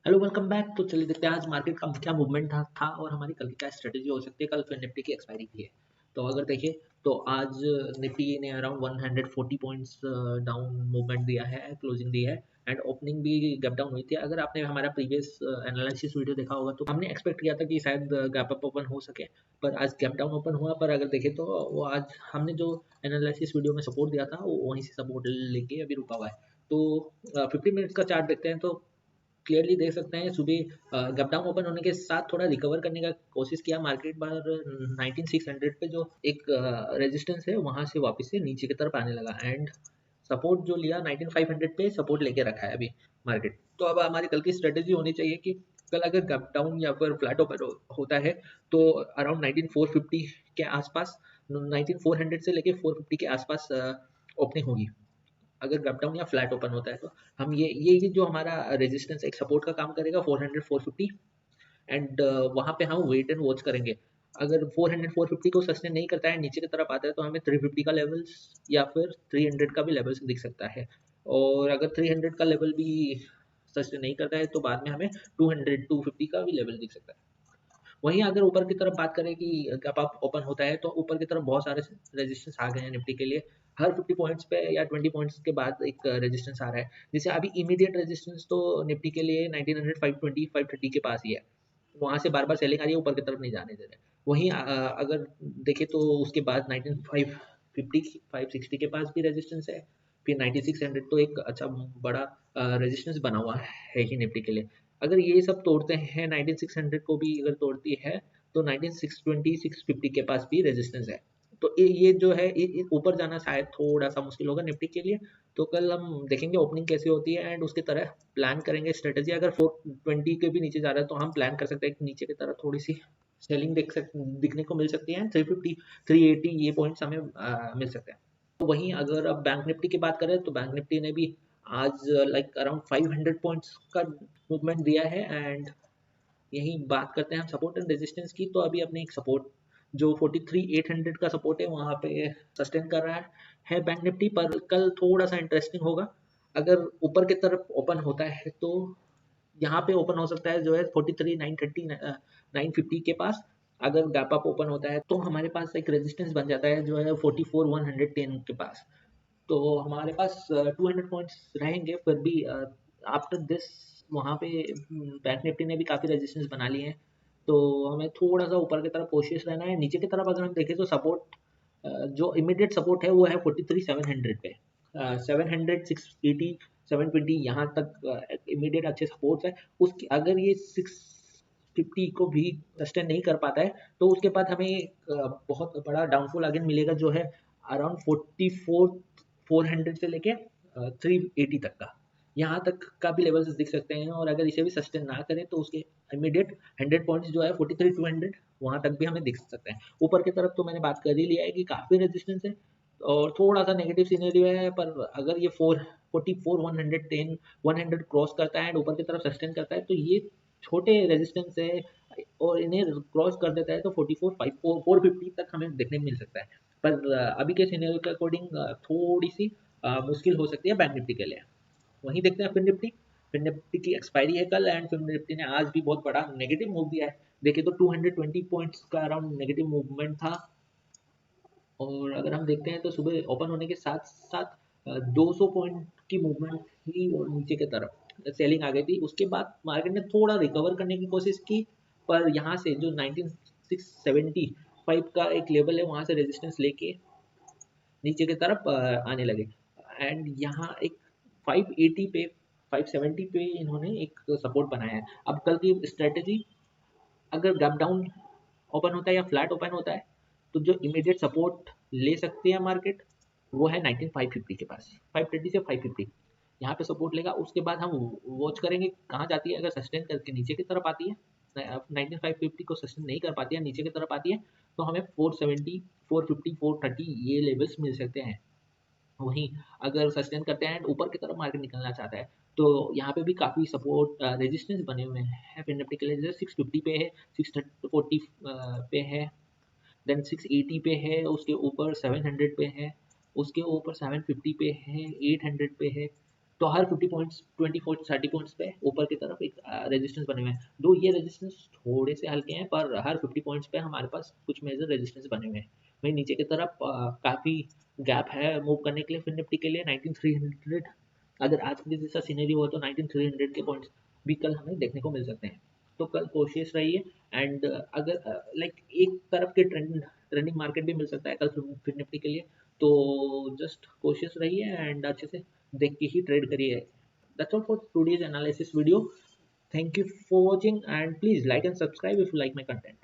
Hello welcome back. तो चलिए देखते हैं आज मार्केट का क्या मूवमेंट था और हमारी कल की क्या स्ट्रेटेजी हो सकती है। कल फिर निफ्टी की एक्सपायरी भी है। तो अगर देखें तो आज निफ्टी ने अराउंड 140 पॉइंट्स डाउन मूवमेंट दिया है, क्लोजिंग दी है एंड ओपनिंग भी गैप डाउन हुई थी। अगर आपने हमारा प्रीवियस एनालिसिस वीडियो देखा होगा तो हमने एक्सपेक्ट किया था कि शायद गैप अप ओपन हो सके, पर आज गैप डाउन ओपन हुआ। पर अगर देखें तो वो आज हमने जो एनालिसिस वीडियो में सपोर्ट दिया था वो वहीं से सपोर्ट लेके अभी रुका हुआ है। तो 50 मिनट्स का चार्ट देखते हैं तो क्लियरली देख सकते हैं सुबह गैप डाउन ओपन होने के साथ थोड़ा रिकवर करने का कोशिश किया मार्केट, बार 19600 पे जो एक रेजिस्टेंस है वहां से वापस से नीचे की तरफ आने लगा एंड सपोर्ट जो लिया 19500 पे सपोर्ट लेके रखा है अभी मार्केट। तो अब हमारी कल की स्ट्रेटेजी होनी चाहिए कि कल अगर गैप डाउन या फिर फ्लैट ओपन होता है तो अराउंड 19450 के आसपास, 19400 से लेके 450 के आसपास ओपनिंग होगी। अगर गैप डाउन या फ्लैट ओपन होता है तो हम ये जो हमारा रेजिस्टेंस एक सपोर्ट का काम करेगा 400 450 एंड वहाँ पे हम वेट एंड वॉच करेंगे। अगर 400 450 को सस्टेन नहीं करता है, नीचे की तरफ आता है तो हमें 350 का लेवल्स या फिर 300 का भी लेवल्स दिख सकता है। और अगर 300 का लेवल भी सस्टेन नहीं करता है तो बाद में हमें 200 250 का भी लेवल दिख सकता है। वहीं अगर ऊपर की तरफ बात करें कि गैप अप ओपन होता है तो ऊपर की तरफ बहुत सारे रेजिस्टेंस आ गए हैं निफ्टी के लिए। हर 50 पॉइंट्स पे या 20 पॉइंट्स के बाद एक रेजिस्टेंस आ रहा है। जैसे अभी इमीडिएट रेजिस्टेंस तो निफ्टी के लिए 1900 520 530 के पास ही है। वहां से बार बार सेलिंग आ रही है, ऊपर की तरफ नहीं जाने दे रहे। वहीं अगर देखें तो उसके बाद 19550 560 के पास भी रेजिस्टेंस है। फिर 9600 तो एक अच्छा बड़ा रेजिस्टेंस बना हुआ है ही निफ्टी के लिए। अगर ये सब तोड़ते हैं, 19600 को भी अगर तोड़ती है तो 19620 650 के पास भी रेजिस्टेंस है। तो ये जो है ऊपर जाना शायद थोड़ा सा मुश्किल होगा निफ्टी के लिए। तो कल हम देखेंगे ओपनिंग कैसी होती है एंड उसकी तरह प्लान करेंगे स्ट्रेटेजी। अगर 420 के भी नीचे जा रहा है तो हम प्लान कर सकते हैं कि नीचे की तरफ थोड़ी सी सेलिंग दिखने को मिल सकती है। 350 380 ये पॉइंट्स हमें मिल सकते हैं। तो वहीं अगर अब बैंक निफ्टी की बात करें तो बैंक निफ्टी ने भी आज लाइक अराउंड 500 पॉइंट्स का मूवमेंट दिया है एंड यही बात करते हैं हम सपोर्ट एंड रेजिस्टेंस की। तो अभी अपने एक सपोर्ट जो 43800 का सपोर्ट है वहां पे सस्टेन कर रहा है बैंक निफ्टी। पर कल थोड़ा सा इंटरेस्टिंग होगा। अगर ऊपर की तरफ ओपन होता है तो यहाँ पे ओपन हो सकता है जो है 43 930 950 के पास। अगर गैप अप ओपन होता है तो हमारे पास एक रेजिस्टेंस बन जाता है जो है 44 110 के पास। तो हमारे पास 200 पॉइंट्स रहेंगे। फिर भी आफ्टर दिस वहाँ पे बैंक निफ्टी ने भी काफ़ी रेजिस्टेंस बना लिए हैं। तो हमें थोड़ा सा ऊपर की तरफ कोशिश रहना है। नीचे की तरफ अगर हम देखें तो सपोर्ट जो इमीडिएट सपोर्ट है वो है 43 700 पे। 700 680 720 यहाँ तक इमीडिएट अच्छे सपोर्ट्स है। उसकी अगर ये 650 को भी सस्टेन नहीं कर पाता है तो उसके बाद हमें बहुत बड़ा डाउनफॉल अगेन मिलेगा जो है अराउंड 44 400 से लेके 380 तक का। यहाँ तक का भी लेवल्स दिख सकते हैं और अगर इसे भी सस्टेन ना करें तो उसके इमीडिएट 100 पॉइंट्स जो है 43 200 वहाँ तक भी हमें दिख सकते हैं। ऊपर की तरफ तो मैंने बात कर ही लिया है कि काफ़ी रेजिस्टेंस है और थोड़ा सा नेगेटिव सीनरी है। पर अगर ये 44 110 100 क्रॉस करता है एंड ऊपर की तरफ सस्टेन करता है तो ये छोटे रेजिस्टेंस है और इन्हें क्रॉस कर देता है तो 44 450 तक हमें देखने को मिल सकता है। पर अभी के सिनेरियो के अकॉर्डिंग थोड़ी सी मुश्किल हो सकती है बैंक निफ्टी के लिए। वहीं देखते हैं फिर निफ्टी। फिर निफ्टी की एक्सपायरी है कल एंड फिर निफ्टी ने आज भी बहुत बड़ा नेगेटिव मूव दिया है। देखिए तो 220 पॉइंट्स का अराउंड नेगेटिव मूवमेंट था। और अगर हम देखते हैं तो सुबह ओपन होने के साथ साथ 200 पॉइंट की मूवमेंट थी और नीचे की तरफ सेलिंग आ गई थी। उसके बाद मार्केट ने थोड़ा रिकवर करने की कोशिश की, पर यहाँ से जो 19675 का एक लेवल है वहाँ से रेजिस्टेंस लेके नीचे की तरफ आने लगे एंड यहाँ एक 580 पे 570 पे इन्होंने एक सपोर्ट बनाया है। अब कल की स्ट्रेटेजी, अगर गैप डाउन ओपन होता है या फ्लैट ओपन होता है तो जो इमीडिएट सपोर्ट ले सकती है मार्केट वो है 19550 के पास, 530 से 550 यहाँ पे सपोर्ट लेगा। उसके बाद हम वॉच करेंगे कहाँ जाती है। अगर सस्टेन करके नीचे की तरफ आती है, 19550 को सस्टेन नहीं कर पाती है, नीचे की तरफ आती है तो हमें 470 450 430 ये लेवल्स मिल सकते हैं। वहीं अगर सस्टेन करते हैं ऊपर की तरफ मार्केट निकलना चाहता है तो यहाँ पे भी काफ़ी सपोर्ट रेजिस्टेंस बने हुए हैं फिर निफ्टी के लिए। जैसे 650 पे है, 640 पे है, देन 680 पे है, उसके ऊपर 700 पे है, उसके ऊपर 750 पे है, 800 पे है। तो हर 50 पॉइंट्स 24 30 पॉइंट्स पे ऊपर की तरफ एक रेजिस्टेंस बने हुए हैं। दो ये रेजिस्टेंस थोड़े से हल्के हैं, पर हर 50 पॉइंट्स पे हमारे पास कुछ मेजर रेजिस्टेंस बने हुए हैं। वहीं नीचे की तरफ काफ़ी गैप है मूव करने के लिए फिर निफ्टी के लिए 19300। अगर आज के जैसा सीनरी हुआ तो 19300 के पॉइंट्स भी कल हमें देखने को मिल सकते हैं। तो कल कोशिश रहिए। एंड अगर लाइक एक तरफ के ट्रेंडिंग मार्केट भी मिल सकता है कल फिर निफ्टी के लिए, तो जस्ट कोशिश रहिए एंड अच्छे से देख के ही ट्रेड करिए। That's all for today's analysis video. Thank you for watching and please like and subscribe if you like my content.